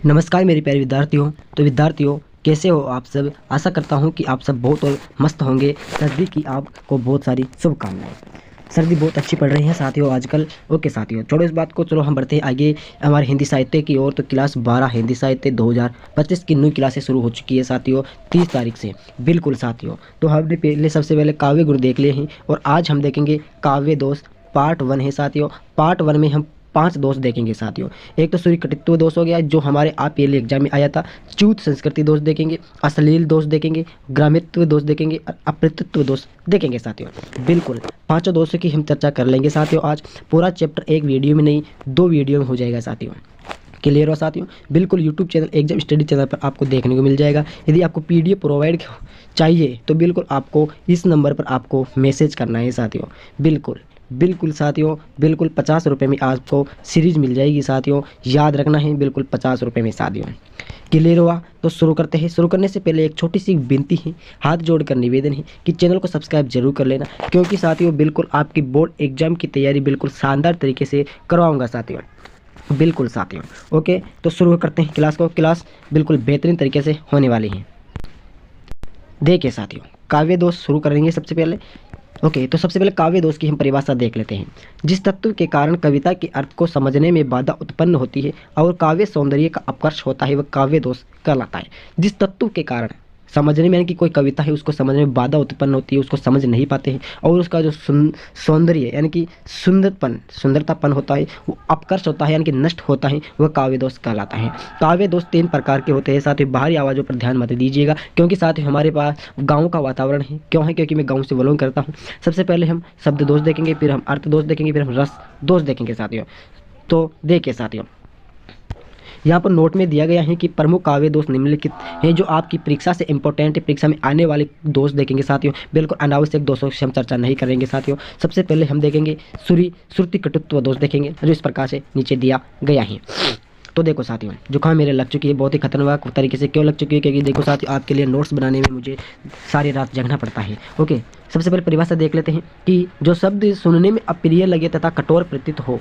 नमस्कार मेरे प्यारे विद्यार्थियों। तो विद्यार्थियों, कैसे हो आप सब। आशा करता हूं कि आप सब बहुत और मस्त होंगे। सर्दी की आपको बहुत सारी शुभकामनाएं। सर्दी बहुत अच्छी पड़ रही है साथियों आजकल। ओके साथियों, छोड़ो इस बात को, चलो हम बढ़ते हैं आगे हमारे हिंदी साहित्य की ओर। तो क्लास 12 हिंदी साहित्य 2025 की न्यू क्लासेस शुरू हो चुकी है साथियों, 30 तारीख से। बिल्कुल साथियों, तो हमने पहले सबसे पहले काव्य गुण देख लिए हैं और आज हम देखेंगे काव्य दोष पार्ट 1 है साथियों। पार्ट 1 में हम 5 दोष देखेंगे साथियों। एक तो सूर्य कटित्व दोष हो गया जो हमारे APL एग्जाम में आया था। च्यूत संस्कृति दोष देखेंगे, अश्लील दोष देखेंगे, ग्रामित्व दोष देखेंगे और अप्रतित्व दोष देखेंगे साथियों। बिल्कुल पांचों दोषों की हम चर्चा कर लेंगे साथियों। आज पूरा चैप्टर एक वीडियो में नहीं, 2 वीडियो में हो जाएगा साथियों। क्लियर हो साथियों। बिल्कुल YouTube channel exam study channel पर आपको देखने को मिल जाएगा। यदि आपको PDF प्रोवाइड चाहिए तो बिल्कुल आपको इस नंबर पर आपको मैसेज करना है साथियों। बिल्कुल बिल्कुल साथियों, बिल्कुल 50 रुपये में आपको सीरीज मिल जाएगी साथियों। याद रखना है, बिल्कुल 50 रुपये में साथियों। क्लियर हुआ? तो शुरू करते हैं। शुरू करने से पहले एक छोटी सी विनती है, हाथ जोड़कर निवेदन है कि चैनल को सब्सक्राइब जरूर कर लेना, क्योंकि साथियों बिल्कुल आपकी बोर्ड एग्जाम की तैयारी बिल्कुल शानदार तरीके से करवाऊंगा साथियों। बिल्कुल साथियों। ओके, तो शुरू करते हैं क्लास को। क्लास बिल्कुल बेहतरीन तरीके से होने वाली है। देखिए साथियों, काव्य दोष शुरू करेंगे सबसे पहले। ओके, तो सबसे पहले काव्य दोष की हम परिभाषा देख लेते हैं। जिस तत्व के कारण कविता के अर्थ को समझने में बाधा उत्पन्न होती है और काव्य सौंदर्य का अपकर्ष होता है, वह काव्य दोष कहलाता है। जिस तत्व के कारण समझने में, यानी कि कोई कविता है उसको समझने में बाधा उत्पन्न होती है, उसको समझ नहीं पाते हैं और उसका जो सौंदर्य यानी कि सुंदरतापन होता है वो अपकर्ष होता है, यानी कि नष्ट होता है, वह काव्य दोष कहलाता है। काव्य दोष 3 प्रकार के होते हैं। साथ ही बाहरी आवाज़ों पर ध्यान मत दीजिएगा, क्योंकि साथ ही हमारे पास गाँव का वातावरण है। क्यों है? क्योंकि मैं गाँव से बिलोंग करता हूँ। सबसे पहले हम शब्द दोष देखेंगे, फिर हम अर्थ दोष देखेंगे, फिर हम रस दोष देखेंगे साथियों। तो देखिए साथियों, यहाँ पर नोट में दिया गया है कि प्रमुख काव्य दोष निम्नलिखित हैं जो आपकी परीक्षा से इंपॉर्टेंट है, परीक्षा में आने वाले दोष देखेंगे साथियों। बिल्कुल अनावश्यक दोषों से हम चर्चा नहीं करेंगे साथियों। सबसे पहले हम देखेंगे श्रुति कटुत्व दोष देखेंगे, जो इस प्रकार से नीचे दिया गया है। तो देखो साथियों, जुकाम मेरे लग चुकी है बहुत ही खतरनाक तरीके से। क्यों लग चुकी है? क्योंकि देखो साथियों, आपके लिए नोट्स बनाने में मुझे सारी रात जगना पड़ता है। ओके, सबसे पहले परिभाषा देख लेते हैं कि जो शब्द सुनने में अप्रिय लगे तथा कठोर प्रतीत हो,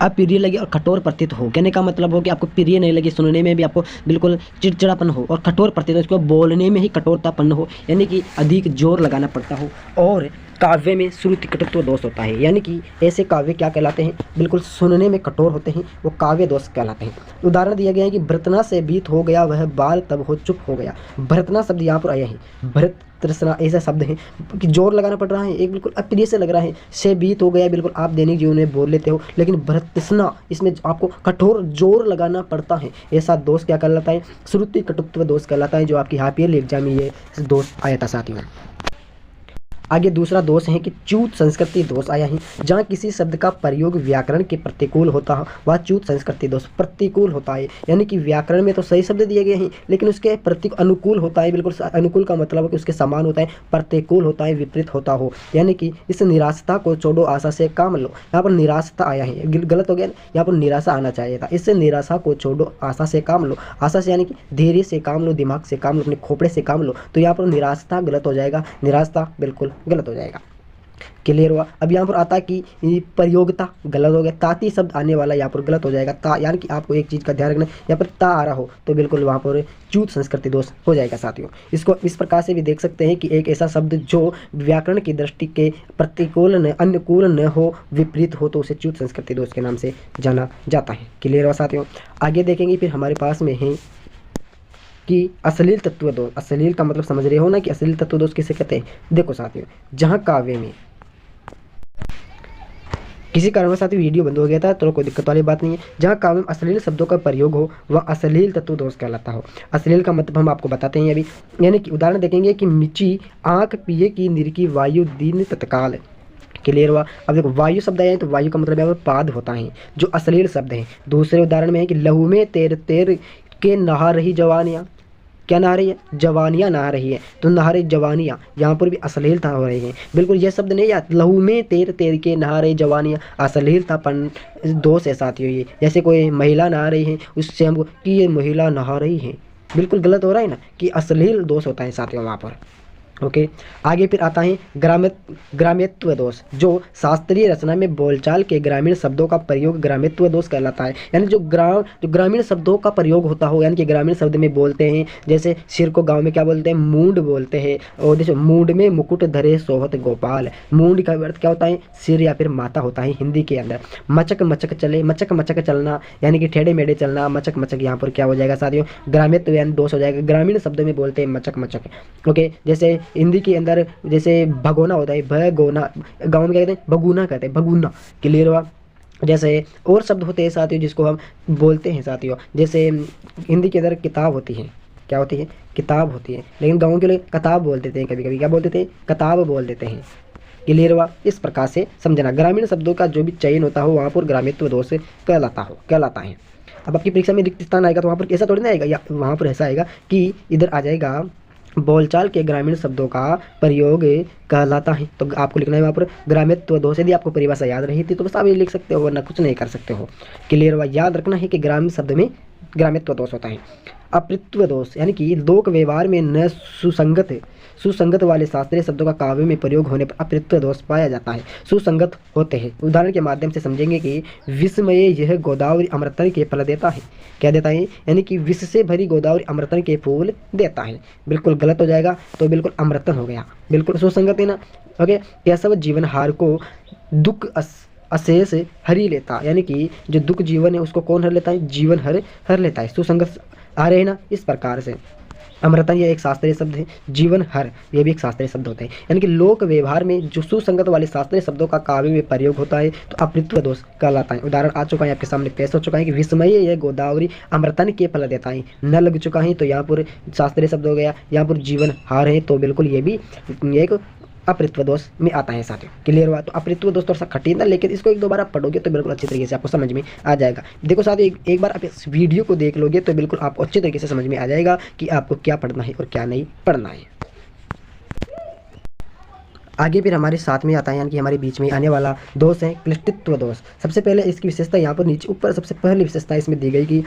अब प्रिय लगे और कठोर प्रतीत हो, कहने का मतलब हो कि आपको प्रिय नहीं लगे, सुनने में भी आपको बिल्कुल चिड़चिड़ापन हो, और कठोर प्रतीत हो, इसको बोलने में ही कठोरतापन हो, यानी कि अधिक जोर लगाना पड़ता हो। और काव्य में श्रुति कटुत्व दोष होता है, यानी कि ऐसे काव्य क्या कहलाते हैं? बिल्कुल सुनने में कठोर होते हैं, वो काव्य दोष कहलाते हैं। उदाहरण दिया गया है कि भर्तना से बीत हो गया वह बाल तब हो चुप हो गया। भर्तना शब्द यहाँ पर आया है, भरत तृष्णा ऐसा शब्द है कि जोर लगाना पड़ रहा है, एक बिल्कुल अप्रिय से लग रहा है। से बीत हो गया, बिल्कुल आप दैनिक जीवन में बोल लेते हो, लेकिन भरत तृष्णा इसमें आपको कठोर जोर लगाना पड़ता है। ऐसा दोष क्या कहलाता है? श्रुति कटुत्व दोष कहलाता है, जो आपकी APL एग्जाम में ये दोष आया था साथियों। आगे दूसरा दोष है कि च्यूत संस्कृति दोष आया है। जहाँ किसी शब्द का प्रयोग व्याकरण के प्रतिकूल होता है वह च्यूत संस्कृति दोष प्रतिकूल होता है, यानी कि व्याकरण में तो सही शब्द दिए गए हैं लेकिन उसके प्रति अनुकूल होता है। बिल्कुल अनुकूल का मतलब है कि उसके समान होता है, प्रतिकूल होता है, विपरीत होता हो, यानी कि इस निराशता को छोड़ो आशा से काम लो। यहाँ पर निराशता आया है, गलत हो गया, यहाँ पर निराशा आना चाहिए था। इससे निराशा को छोड़ो आशा से काम लो। आशा से यानी कि धैर्य से काम लो, दिमाग से काम लो, अपने खोपड़े से काम लो। तो यहाँ पर निराशता गलत हो जाएगा, निराशता बिल्कुल गलत हो जाएगा। क्लियर हुआ? अब यहाँ पर आता है कि प्रयोगता गलत हो गया, ताती शब्द आने वाला यहाँ पर गलत हो जाएगा। ता यानी कि आपको एक चीज़ का ध्यान रखना, यहाँ पर ता आ रहा हो तो बिल्कुल वहाँ पर च्यूत संस्कृति दोष हो जाएगा साथियों। इसको इस प्रकार से भी देख सकते हैं कि एक ऐसा शब्द जो व्याकरण की दृष्टि के प्रतिकूल न अनुकूल न हो, विपरीत हो, तो उसे च्यूत संस्कृति दोष के नाम से जाना जाता है। क्लियर हुआ साथियों? आगे देखेंगे फिर हमारे पास में है कि अश्लील तत्व दोष। अश्लील का मतलब समझ रहे हो ना कि अश्लील तत्व दोष किसे कहते हैं? देखो साथियों, जहाँ काव्य में किसी कारणवश साथियों वीडियो बंद हो गया था, तो कोई दिक्कत वाली बात नहीं है। जहाँ काव्य में अश्लील शब्दों का प्रयोग हो वह अश्लील तत्व दोष कहलाता हो। अश्लील का मतलब हम आपको बताते हैं अभी, यानी कि उदाहरण देखेंगे कि मिची आँख पिए की निरकी वायु दिन तत्काल। क्लियर हुआ? अब देखो वायु शब्द आया है तो वायु का मतलब यहाँ पर पाद होता है, जो अश्लील शब्द है। दूसरे उदाहरण में है कि लहू में तेर तेर के नहा रही जवानियाँ, क्या नहा रही है? जवानियाँ नहा रही है, तो नहा रही जवानियाँ, यहाँ पर भी अश्लीलता हो रही है। बिल्कुल ये शब्द नहीं याद, लहू में तेर तेर के नहा रही जवानियाँ, अश्लीलतापन दोष है साथियों। ये जैसे कोई महिला नहा रही है उससे हमको कि ये महिला नहा रही है, बिल्कुल गलत हो रहा है ना, कि अश्लील दोष होता है साथियों वहाँ पर। ओके। आगे फिर आता है ग्राम्यत्व दोष, जो शास्त्रीय रचना में बोलचाल के ग्रामीण शब्दों का प्रयोग ग्राम्यत्व दोष कहलाता है। यानी जो ग्रामीण शब्दों का प्रयोग होता हो, यानी कि ग्रामीण शब्द में बोलते हैं। जैसे सिर को गांव में क्या बोलते हैं, मूंड बोलते हैं। और जैसे मूंड में मुकुट धरे सोहत गोपाल, मूंड का अर्थ क्या होता है, सिर या फिर माता होता है हिंदी के अंदर। मचक मचक चले, मचक मचक चलना यानी कि टेढ़े मेढ़े चलना, मचक मचक यहाँ पर क्या हो जाएगा साथियों, ग्राम्यत्व यानी दोष हो जाएगा। ग्रामीण शब्द में बोलते हैं मचक मचक। ओके। जैसे हिंदी के अंदर जैसे भगोना होता है, भगोना, गाँव में क्या कहते हैं, भगुना कहते हैं, भगुना। क्लियर हुआ। जैसे और शब्द होते हैं साथियों जिसको हम बोलते हैं साथियों, जैसे हिंदी के अंदर किताब होती है, क्या होती है, किताब होती है, लेकिन गाँव के लोग किताब बोल देते हैं, कभी कभी क्या बोल देते हैं, किताब बोल देते हैं। क्लियर हुआ। इस प्रकार से समझना, ग्रामीण शब्दों का जो भी चयन होता हो वहाँ पर ग्राम्यत्व दोष कहलाता है। अब आपकी परीक्षा में रिक्त स्थान आएगा तो वहाँ पर ऐसा थोड़ी ना आएगा, या वहाँ पर ऐसा आएगा कि इधर आ जाएगा बोलचाल के ग्रामीण शब्दों का प्रयोग कहलाता है, तो आपको लिखना है वहाँ पर ग्राम्यत्व दोष। यदि आपको परिभाषा याद रही थी तो बस आप ये लिख सकते हो, वरना कुछ नहीं कर सकते हो। क्लियर हुआ। याद रखना है कि ग्रामीण शब्द में ग्राम्यत्व दोष होता है। अपृत्व दोष यानी कि लोक व्यवहार में न सुसंगत वाले शास्त्रीय शब्दों का काव्य में प्रयोग होने पर अपृत्व दोष पाया जाता है। सुसंगत होते हैं, उदाहरण के माध्यम से समझेंगे कि विस्मय यह गोदावरी अमृतन के फल देता है। क्या देता है, यानी कि विष से भरी गोदावरी अमृतन के फूल देता है। बिल्कुल गलत हो जाएगा, तो बिल्कुल अमृतन हो गया, बिल्कुल सुसंगत है ना। ओके। केशव जीवन हार को दुख अशेष हरि लेता, यानी कि जो दुख जीवन है उसको कौन हर लेता है, जीवन हर लेता है। सुसंगत आ रहे हैं ना। इस प्रकार से अमृतन यह एक शास्त्रीय शब्द है, जीवन हर ये भी एक शास्त्रीय शब्द होते हैं। यानी कि लोक व्यवहार में जो सुसंगत वाले शास्त्रीय शब्दों का काव्य में प्रयोग होता है तो अपृत्व दोष कहलाता है। उदाहरण आ चुका है आपके सामने, पेश हो चुका है कि विस्मय यह गोदावरी अमृतन के फल देता है, न लग चुका है तो यहाँ पर शास्त्रीय शब्द हो गया। यहाँ पर जीवन हार है तो बिल्कुल ये भी एक अपृत्व दोष में आता है साथियों। क्लियर हुआ। तो अपृत्व दोष थोड़ा सा कठिन था, लेकिन इसको एक दो बार आप पढ़ोगे तो बिल्कुल अच्छी तरीके से आपको समझ में आ जाएगा। देखो साथियों, एक बार आप इस वीडियो को देख लोगे तो बिल्कुल आपको अच्छे तरीके से समझ में आ जाएगा कि आपको क्या पढ़ना है और क्या नहीं पढ़ना है। आगे फिर हमारे साथ में आता है, यानी कि हमारे बीच में आने वाला दोष है क्लिष्टित्व दोष। सबसे पहले इसकी विशेषता यहाँ पर नीचे ऊपर सबसे पहली विशेषता इसमें दी गई कि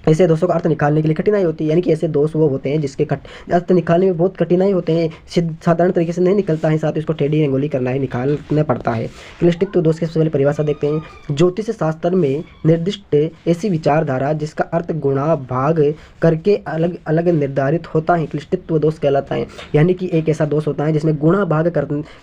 ऐसे दोषों का अर्थ निकालने के लिए कठिनाई होती है। यानी कि ऐसे दोष वो होते हैं जिसके अर्थ निकालने में बहुत कठिनाई होते हैं, साधारण तरीके से नहीं निकलता है, साथ ही उसको टेढ़ी रंगोली करना है, निकालना पड़ता है। क्लिष्टित्व दोष की सबसे पहले परिभाषा देखते हैं। ज्योतिष शास्त्र में निर्दिष्ट ऐसी विचारधारा जिसका अर्थ गुणा भाग करके अलग अलग निर्धारित होता है, क्लिष्टित्व दोष कहलाता है। यानी कि एक ऐसा दोष होता है जिसमें गुणा भाग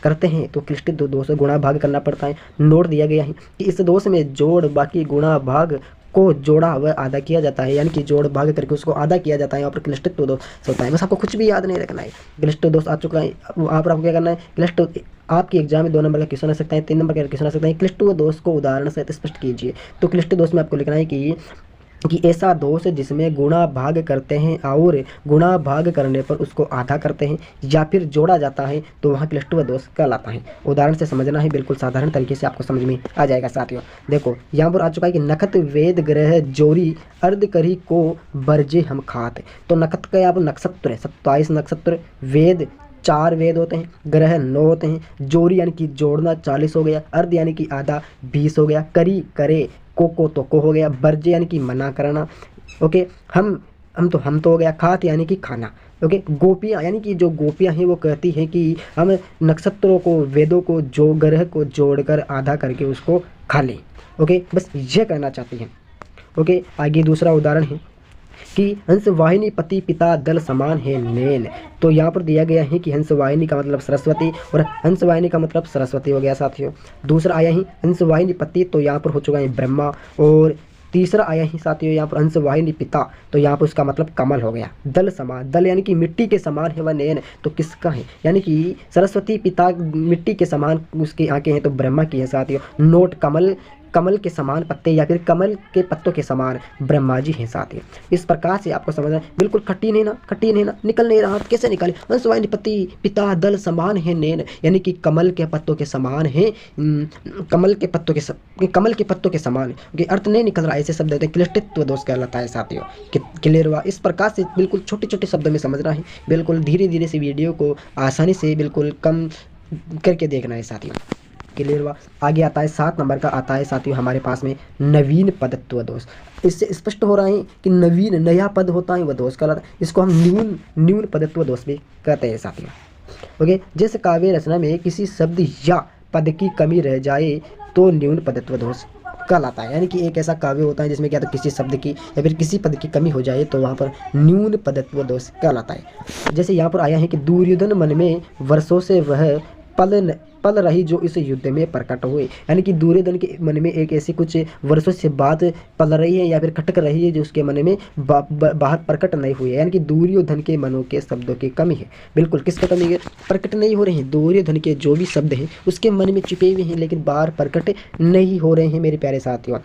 करते हैं तो क्लिष्टित्व दोष गुणा भाग करना पड़ता है। नोट दिया गया है कि इस दोष में जोड़ बाकी गुणा भाग को जोड़ा हुआ आधा किया जाता है, यानी कि जोड़ भाग करके उसको आधा किया जाता है। यहाँ पर क्लिष्टित्व दोष होता है। बस आपको कुछ भी याद नहीं रखना है, क्लिष्ट दोष आ चुका है। वहाँ पर आपको क्या करना है, क्लिष्ट आपके एग्जाम में 2 नंबर का क्वेश्चन आ सकता है, 3 नंबर का क्वेश्चन आ सकता है। क्लिष्ट दोष को उदाहरण से स्पष्ट कीजिए। तो क्लिष्ट दोष में आपको लिखना है कि ऐसा दोष जिसमें गुणा भाग करते हैं और गुणा भाग करने पर उसको आधा करते हैं या फिर जोड़ा जाता है तो वहाँ क्लिष्टव दोष कहलाता है। उदाहरण से समझना है, बिल्कुल साधारण तरीके से आपको समझ में आ जाएगा साथियों। देखो यहाँ पर आ चुका है कि नखत वेद ग्रह जोरी अर्ध करी को बरजे हम खाते। तो नखत का यहाँ पर नक्षत्र है, 27 नक्षत्र, वेद 4 वेद होते हैं, ग्रह 9 होते हैं, जोरी यानी कि जोड़ना 40 हो गया, अर्ध यानी कि आधा 20 हो गया, करी करे, को तो को हो गया, बर्जे यानी कि मना करना। ओके। हम तो हो गया, खात यानी कि खाना। ओके। गोपियाँ यानी कि जो गोपियाँ हैं वो कहती हैं कि हम नक्षत्रों को वेदों को जो ग्रह को जोड़कर आधा करके उसको खा लें। ओके। बस ये कहना चाहती हैं। ओके। आगे दूसरा उदाहरण है कि हंसवाहिनी पति पिता दल समान है नैन। तो यहाँ पर दिया गया है कि हंसवाहिनी का मतलब सरस्वती और हंसवाहिनी का मतलब सरस्वती हो गया साथियों। दूसरा आया ही हंसवाहिनी पति, तो यहाँ पर हो चुका है ब्रह्मा। और तीसरा आया ही साथियों यहाँ पर हंसवाहिनी पिता, तो यहाँ पर उसका मतलब कमल हो गया। दल समान, दल यानी कि मिट्टी के समान है वह नैन, तो किसका है, यानी कि सरस्वती पिता मिट्टी के समान उसकी आंखें हैं तो ब्रह्मा की है साथियों। नोट कमल के समान पत्ते या फिर कमल के पत्तों के समान ब्रह्मा जी हैं साथियों। इस प्रकार से आपको समझना है। बिल्कुल कठिन है ना, निकल नहीं रहा, कैसे निकाले। हंसवाहिनी पति पिता दल समान है नैन, यानी कि कमल के पत्तों के समान है, कमल के पत्तों के समान के अर्थ नहीं निकल रहा, ऐसे शब्द होते हैं, क्लिष्टित्व दोष कहलाता है साथियों। क्लियर हुआ। इस प्रकार से बिल्कुल छोटे छोटे शब्दों में समझना है, बिल्कुल धीरे धीरे से वीडियो को आसानी से बिल्कुल कम करके देखना है साथियों। क्लियर हुआ। आगे आता है 7 नंबर का आता है साथियों हमारे पास में नवीन पदत्व दोष। इससे स्पष्ट हो रहा है कि नवीन नया पद होता है वह दोष कहलाता है। इसको हम न्यून पदत्व दोष भी कहते हैं साथियों। ओके, जिस काव्य रचना में किसी शब्द या पद की कमी रह जाए तो न्यून पदत्व दोष कहलाता है। यानी कि एक ऐसा काव्य होता है जिसमें क्या तो किसी शब्द की या फिर किसी पद की कमी हो जाए तो वहाँ पर न्यून पदत्व दोष कहलाता है। जैसे यहाँ पर आया है कि दुर्योधन मन में वर्षों से वह पल रही जो इस युद्ध में प्रकट हुए। यानी कि दुर्योधन के मन में एक ऐसी कुछ वर्षों से बात पल रही है या फिर खटक रही है जो उसके मन में बाहर प्रकट नहीं हुई है। यानी कि दुर्योधन के मनों के शब्दों की कमी है। बिल्कुल किसका कमी है? प्रकट नहीं हो रहे हैं। दुर्योधन के जो भी शब्द हैं उसके मन में छिपे हुए हैं लेकिन बाहर प्रकट नहीं हो रहे हैं मेरे प्यारे साथियों।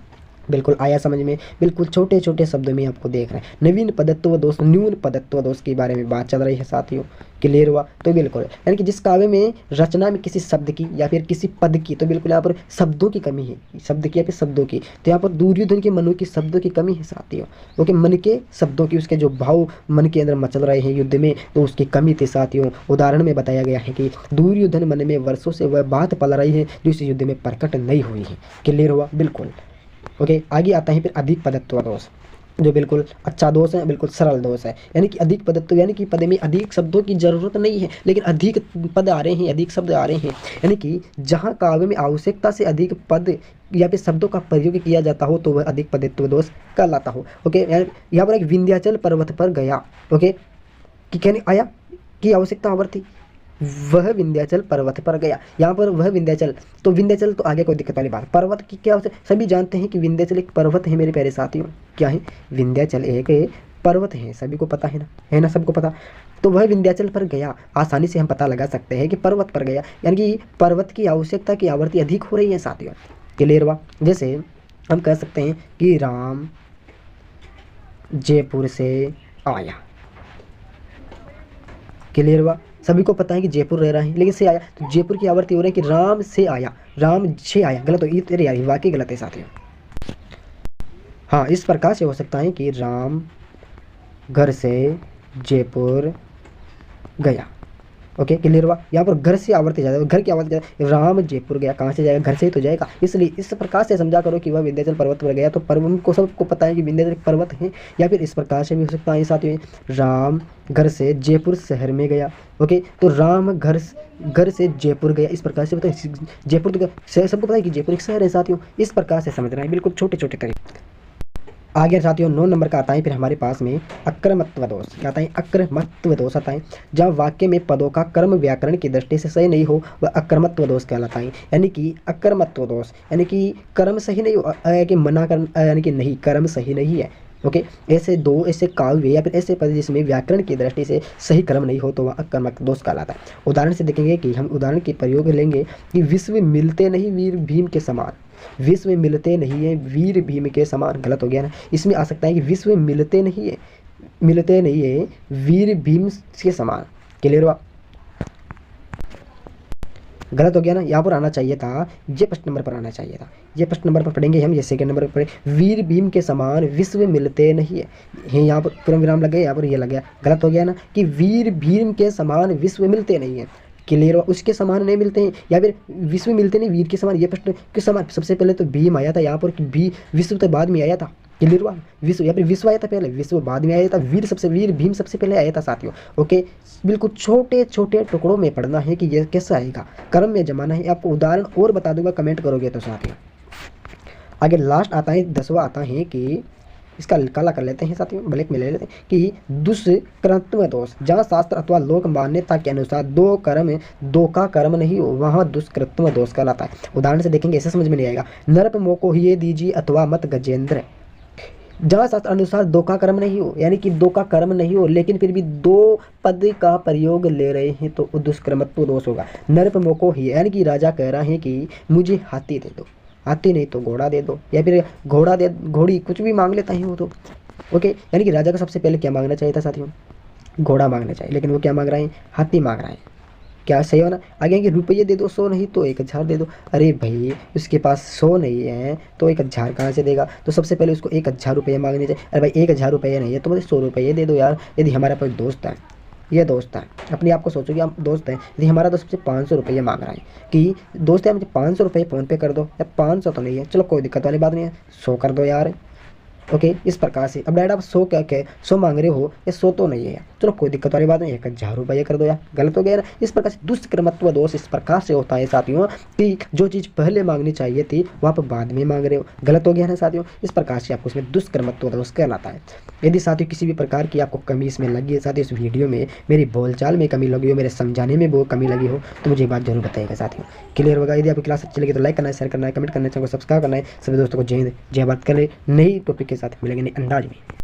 बिल्कुल आया समझ में? बिल्कुल छोटे छोटे शब्दों में आपको देख रहे हैं। नवीन पदत्व दोष, न्यून पदत्व दोष के बारे में बात चल रही है साथियों। क्लियर हुआ? तो बिल्कुल यानी कि जिस काव्य में रचना में किसी शब्द की या फिर किसी पद की, तो बिल्कुल यहाँ पर शब्दों की कमी है, शब्द की या फिर शब्दों की, तो यहाँ पर दुर्योधन के मनों की शब्दों की कमी है साथियों। ओके, मन के शब्दों की, उसके जो भाव मन के अंदर मचल रहे हैं युद्ध में, तो उसकी कमी थी साथियों। उदाहरण में बताया गया है कि दुर्योधन मन में वर्षों से वह बात पल रही है जो इस युद्ध में प्रकट नहीं हुई है। क्लियर हुआ? बिल्कुल। ओके, आगे आता है फिर अधिक पदत्व दोष, जो बिल्कुल अच्छा दोष है, बिल्कुल सरल दोष है। यानी कि अधिक पदत्व यानी कि पद में अधिक शब्दों की जरूरत नहीं है लेकिन अधिक पद आ रहे हैं, अधिक शब्द आ रहे हैं। यानी कि जहाँ काव्य में आवश्यकता से अधिक पद या फिर शब्दों का प्रयोग किया जाता हो तो वह अधिक पदत्व दोष कहलाता हो। ओके, यहाँ पर एक विंध्याचल पर्वत पर गया। ओके, कि कहने आया कि आवश्यकता वहाँ पर थी, वह विंध्याचल पर्वत पर गया। यहाँ पर वह विंध्याचल, तो विंध्याचल तो आगे कोई दिक्कत वाली बात। पर्वत की क्या सभी जानते हैं कि विंध्याचल एक पर्वत है मेरे प्यारे साथियों। क्या है? विंध्याचल एक पर्वत है, सभी को पता है ना, है ना, सबको पता। तो वह विंध्याचल पर गया, आसानी से हम पता लगा सकते हैं कि पर्वत पर गया, यानी कि पर्वत की आवश्यकता की आवृत्ति अधिक हो रही है साथियों। क्लियर हुआ? जैसे हम कह सकते हैं कि राम जयपुर से आया। क्लियर हुआ? सभी को पता है कि जयपुर रह रहा है लेकिन से आया, तो जयपुर की आवृत्ति हो रही है कि राम से आया, राम से आया। गलत हो ये यार, वाकई गलत है साथियों। हाँ, इस प्रकार से हो सकता है कि राम घर से जयपुर गया। ओके, क्लियर हुआ? यहाँ पर घर से आवृत्ति ज़्यादा, घर की आवृत्ति ज़्यादा। राम जयपुर गया, कहाँ से जाएगा? घर से ही तो जाएगा। इसलिए इस प्रकार से समझा करो कि वह विंध्याचल पर्वत पर गया, तो पर्वत को सबको पता है कि विंध्याचल एक पर्वत है। या फिर इस प्रकार से भी हो सकता है साथियों, राम घर से जयपुर शहर में गया। ओके, तो राम घर से जयपुर गया, इस प्रकार से बताइए। जयपुर तो सबको पता है कि जयपुर एक शहर है साथियों। इस प्रकार से समझना है, बिल्कुल छोटे छोटे तरीके। आगे साथियों 9 नंबर का आता है फिर हमारे पास में अक्रमत्व दोष। क्या आता है? अक्रमत्व दोष आता है। जब वाक्य में पदों का कर्म व्याकरण की दृष्टि से सही नहीं हो वह अक्रमत्व दोष कहलाता है। यानी कि अक्रमत्व दोष यानी कि कर्म सही नहीं हो, कि मना कर, यानी कि नहीं, कर्म सही नहीं है। ओके, ऐसे काव्य या फिर ऐसे पद जिसमें व्याकरण की दृष्टि से सही क्रम नहीं हो तो वह अकर्मक दोष कहलाता है। उदाहरण से देखेंगे कि हम उदाहरण के प्रयोग लेंगे कि विश्व मिलते नहीं वीर भीम के समान। विश्व मिलते नहीं है वीर भीम के समान, गलत हो गया ना। इसमें आ सकता है कि विश्व मिलते नहीं है वीर भीम के समान। क्लियर हुआ? गलत हो गया ना। यहाँ पर आना चाहिए था, ये फर्स्ट नंबर पर आना चाहिए था। ये फर्स्ट नंबर पर पढ़ेंगे हम, ये सेकंड नंबर पर पढ़े। वीर भीम के समान विश्व मिलते नहीं है, यहाँ पर पूर्ण विराम लग गया, यहाँ पर ये लग गया। गलत हो गया ना कि वीर भीम के समान विश्व मिलते नहीं है। क्लियर हुआ? उसके समान नहीं मिलते हैं या फिर विश्व मिलते नहीं वीर के समान। ये प्रश्न के समान सबसे पहले तो भीम आया था यहाँ पर, कि विश्व तो बाद में आया था। क्लियर हुआ? विश्व या फिर विश्व आया था पहले, विश्व बाद में आया था, वीर भीम सबसे पहले आया था साथियों। ओके, बिल्कुल छोटे छोटे टुकड़ों में पढ़ना है कि ये कैसा आएगा, कर्म में जमाना है। आपको उदाहरण और बता दूंगा कमेंट करोगे तो साथियों। आगे लास्ट आता है 10वां आता है कि इसका काला कर लेते हैं साथियों, ब्लैक में ले लेते हैं कि दुष्कृत्व दोष। जहाँ शास्त्र अथवा लोक मान्यता के अनुसार दो का कर्म नहीं हो वहाँ दुष्कृत्व दोष कहलाता है। उदाहरण से देखेंगे, ऐसे समझ में नहीं आएगा। नरप मोको ही दीजिए अथवा मत गजेंद्र। जहाँ शास्त्र अनुसार दो का कर्म नहीं हो, यानी कि दो का कर्म नहीं हो लेकिन फिर भी दो पद का प्रयोग ले रहे हैं तो दुष्कृत्व दोष होगा। नरप मोको ही यानी कि राजा कह रहा है कि मुझे हाथी दे दो, हाथी नहीं तो घोड़ा दे दो, या फिर घोड़ी, कुछ भी मांग लेता है वो तो। ओके, यानी कि राजा को सबसे पहले क्या मांगना चाहिए था साथियों? घोड़ा मांगना चाहिए, लेकिन वो क्या मांग रहा है? हाथी मांग रहा है। क्या सही हो ना? आगे कि रुपये दे दो 100 नहीं तो 1000 दे दो। अरे भाई उसके पास 100 नहीं है तो 1000 कहाँ से देगा? तो सबसे पहले उसको 1000 रुपये मांगने चाहिए। अरे भाई 1000 रुपये नहीं है तो मुझे 100 रुपये दे दो यार। यदि हमारा कोई दोस्त है, ये दोस्त है, अपने आप को सोचो कि हम दोस्त हैं, यदि हमारा दोस्त मुझे 500 रुपये मांग रहा है कि दोस्त है मुझे 500 रुपये फ़ोन पे कर दो, यार 500 तो नहीं है, चलो कोई दिक्कत वाली बात नहीं है, 100 कर दो यार। ओके, इस प्रकार से अब डायरेक्ट आप 100 क्या 100 मांग रहे हो, ये 100 तो नहीं है। चलो कोई दिक्कत वाली बात नहीं, 1000 रुपये कर दो यार, गलत हो गया ना। इस प्रकार से दुष्कर्मत्व दोष इस प्रकार से होता है साथियों कि जो चीज़ पहले मांगनी चाहिए थी वो आप बाद में मांग रहे हो, गलत हो गया ना साथियों। इस प्रकार से आपको इसमें दुष्कर्मत्व दोष कहलाता है। यदि साथियों किसी भी प्रकार की आपको कमी इसमें लगी है साथियों, इस वीडियो में मेरी बोलचाल में कमी लगी हो, मेरे समझाने में वो कमी लगी हो, तो मुझे बात जरूर बताइएगा साथियों। क्लियर होगा? यदि आपकी क्लास अच्छी लगी तो लाइक करना है, शेयर करना है, कमेंट करना है, चैनल को सब्सक्राइब करना है, सभी दोस्तों को जय हिंद जय भारत। करें नई टॉपिक के साथ मिलेंगे नए अंदाज में।